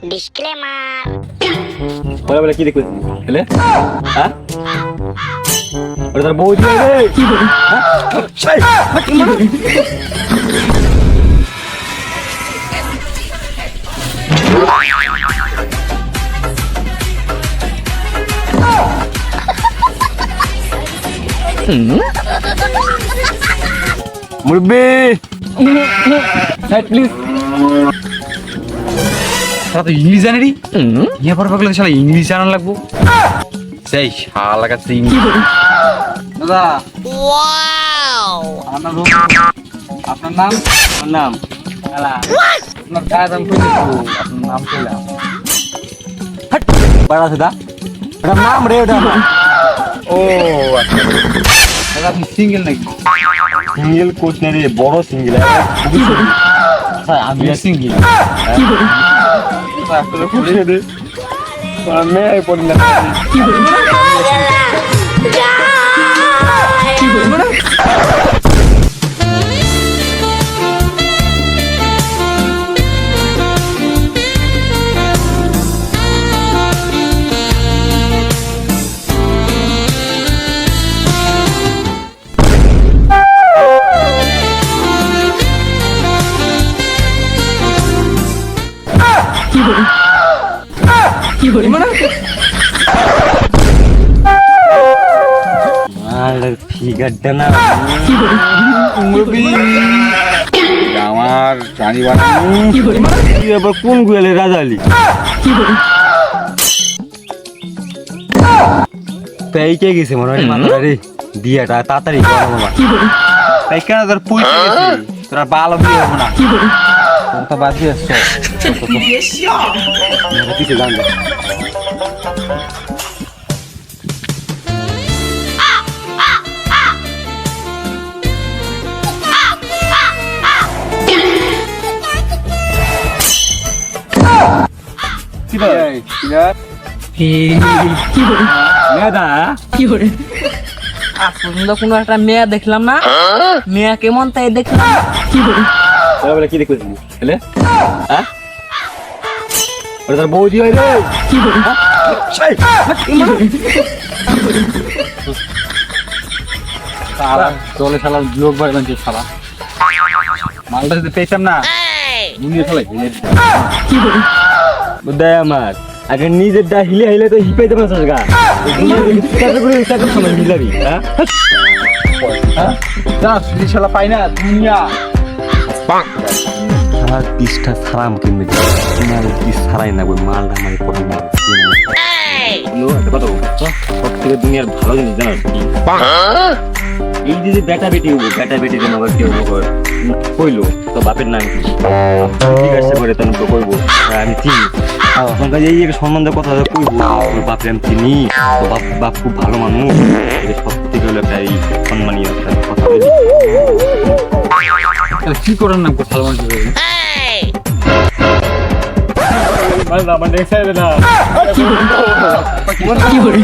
Disclaimer. বলে বলে কি দেখছিস এলে হ্যাঁ ওটা তোর বউ দিয়ে রে কি বলি মুরব্বি প্লিজ সারা তো ইংলিশ জানে রে ইয়ে পড়বে গেলে শালা ইংলিশ জানা লাগবো সেই শালা কাছে দাদা ওয়াও, আমার নাম আপনার নাম নাম শালা আপনার কাজ আমি কই দেব আপনার নাম কইলাম বড়া দাদা ওটা নাম রে ওটা ও আচ্ছা দাদা আপনি সিঙ্গেল নাকি সিঙ্গেল কোচ না রে বড় সিঙ্গেল আমি সিঙ্গেল আসলে খুলে দে আমি পড়ি না ফিগারটা না আমার রানী বানা আবার কোন গুয়ালে রাজালি পেইকে গেছে মনে হয় মাথা রে বিয়েটা তাড়াতাড়ি কর বাবা তাই কেন তোর পুইতে গেছি তোরা ভালো বিয়ে হবো না তোর তো বাদ দিয়ে আসছো কিছু জানবে কি রে মেদা আজ পর্যন্ত কোনো একটা মেয়ে দেখলাম না, মেয়ে কেমন তাই দেখলাম। বলে কি দেখছিস এলে হ্যাঁ ওটা তোর বউ দিয়ে রে কি বলি শালা চলে শালা লোক বাড়ি বানছে শালা মালটা যদি পেয়েছাম না দুনিয়া চলে বুদ্ধাই আমার আগে নিজের দা হিলে হিলে তো হিপাইতে পারছিস গা সময় মিলাবি হ্যাঁ শালা পাই না দুনিয়া আমার পিসটা সারাম কিনবে তোমার পিস সারাই না মালটা আমার পড়ে মাল সব থেকে দুনিয়ার ভালো জিনিস জানো এই যে বেটা বেটি হবো বেটা বেটি যেন আবার কেউ কইলো তো বাপের নাম কি জিজ্ঞাসা করে তখন তো কইবো আমি চিনি এই সম্বন্ধে কথা কইবো ওর বাপরে আমি চিনি তো বাপ খুব ভালো মানুষ সব থেকে হলো একটা এই সম্মানীয় একটা কথা বলি কি করার নাম কথা ভালো মানুষ আমার নেক্সট টাইম না কি বলি